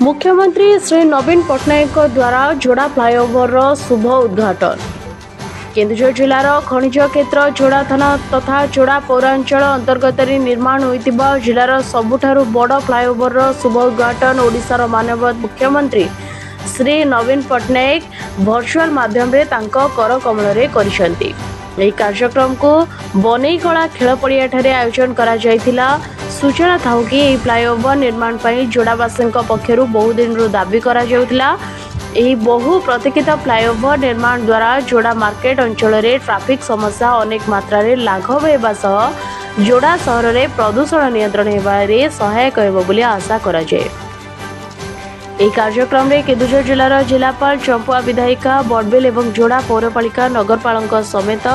मुख्यमंत्री श्री नवीन पट्टनायक द्वारा जोड़ा फ्लाईओवर शुभ उद्घाटन। केन्दुझर जिलार खनिज क्षेत्र जोड़ा थाना तथा जोड़ा पौरांचल अंतर्गत निर्माण होइतिबा जिलार सबुठारु बड़ फ्लाईओवर शुभ उद्घाटन ओडिशार माननीय मुख्यमंत्री श्री नवीन पट्टनायक वर्चुआल माध्यम रे तांको कर कमल करिसेंती। ଏହି କାର୍ଯ୍ୟକ୍ରମକୁ ବନେଇକଳା ଖେଳ ପଡ଼ିଆଠାରେ ଆୟୋଜନ କରାଯାଇଥିଲା। ସୂଚନା ଥାଉ କି ଏହି ଫ୍ଲାଇଓଭର ନିର୍ମାଣ ପାଇଁ ଯୋଡ଼ାବାସୀଙ୍କ ପକ୍ଷରୁ ବହୁ ଦିନରୁ ଦାବି କରାଯାଉଥିଲା। ଏହି ବହୁ ପ୍ରତୀକ୍ଷିତ ଫ୍ଲାଇଓଭର ନିର୍ମାଣ ଦ୍ୱାରା ଯୋଡ଼ା ମାର୍କେଟ ଅଞ୍ଚଳରେ ଟ୍ରାଫିକ୍ ସମସ୍ୟା ଅନେକ ମାତ୍ରାରେ ଲାଘବ ହେବା ସହ ଯୋଡ଼ା ସହରରେ ପ୍ରଦୂଷଣ ନିୟନ୍ତ୍ରଣ ହେବାରେ ସହାୟକ ହେବ ବୋଲି ଆଶା କରାଯାଏ। ଏହି କାର୍ଯ୍ୟକ୍ରମରେ କେନ୍ଦୁଝର ଜିଲ୍ଲାର ଜିଲ୍ଲାପାଳ ଚମ୍ପୁଆ ବିଧାୟିକା ବଡ଼ବିଲ ଏବଂ ଯୋଡ଼ା ପୌରପାଳିକା ନଗରପାଳଙ୍କ ସमेत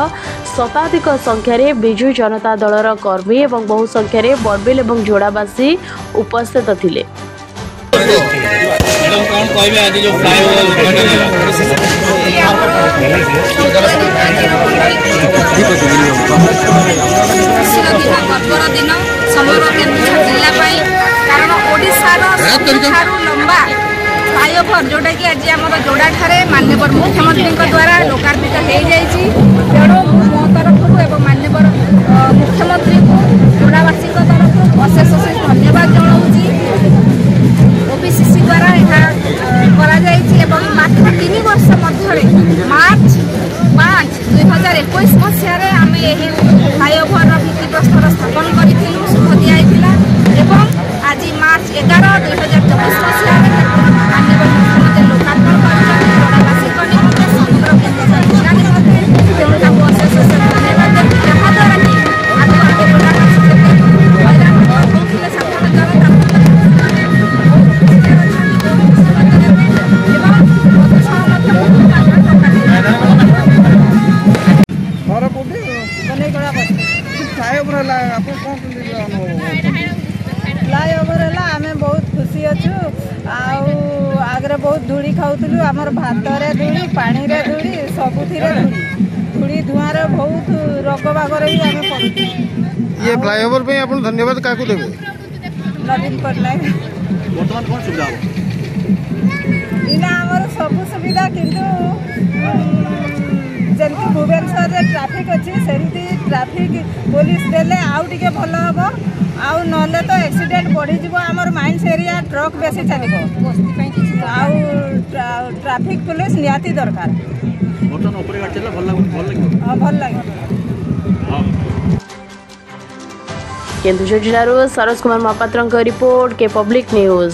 ଶତାଧିକ ସଂଖ୍ୟାରେ ବିଜୁ ଜନତା ଦଳର କର୍ମୀ ଏବଂ ବହୁ ସଂଖ୍ୟାରେ ବଡ଼ବିଲ ଏବଂ ଯୋଡ଼ାବାସୀ ଉପସ୍ଥିତ ଥିଲେ। लंबा फ्लाईओवर जोटा कि आज आम जोड़ा ठारे माननीय मुख्यमंत्री द्वारा लोकार्पित हो जाइए। तेणु मो तरफ माननीय मुख्यमंत्री को जोड़ावासी तरफ अशेष अशेष धन्यवाद जनाऊँगी। ओपीसीसी द्वारा यहाँ मात्र 3 वर्ष मध्य मार्च 5, 2021 मसीह आम यही फ्लाईओवर भित्तिप्रस्तर स्थापन करूँ शुभ दिया एवं आज मार्च 11, 2024 मसीह माननीय मुख्यमंत्री लोकार्पण करवासी निमंते समग्र केन्दुझर जिला निमंते तेणु अशेष अशेष धन्यवाद देवी। जहाद्वारा कि आगे आगे जोड़ावासी हैरान होते साधारण जनता फ्लाईओवर है आम बहुत खुशी अच्छु। आगे बहुत धूली खाऊलु आमर भात धूली पानी धूली सबुथि धूली धुआं बहुत रोग बागर भी आम पड़ू। ये फ्लाईओवर पे आप धन्यवाद क्या देवे? नवीन पट्टनायक इना आमर सब सुविधा किंतु जमी भुवनेश्वर में ट्राफिक अच्छी सेमती ट्राफिक पुलिस देले आउ टिके भल हम आउ नले तो एक्सीडेंट बढ़ी आमर माइंस एरिया ट्रक बेसी चलो ट्राफिक पुलिस निहाती दरकार भल लगे। केन्दुझर जिल्लार सरोज कुमार महापात्र रिपोर्ट के पब्लिक न्यूज।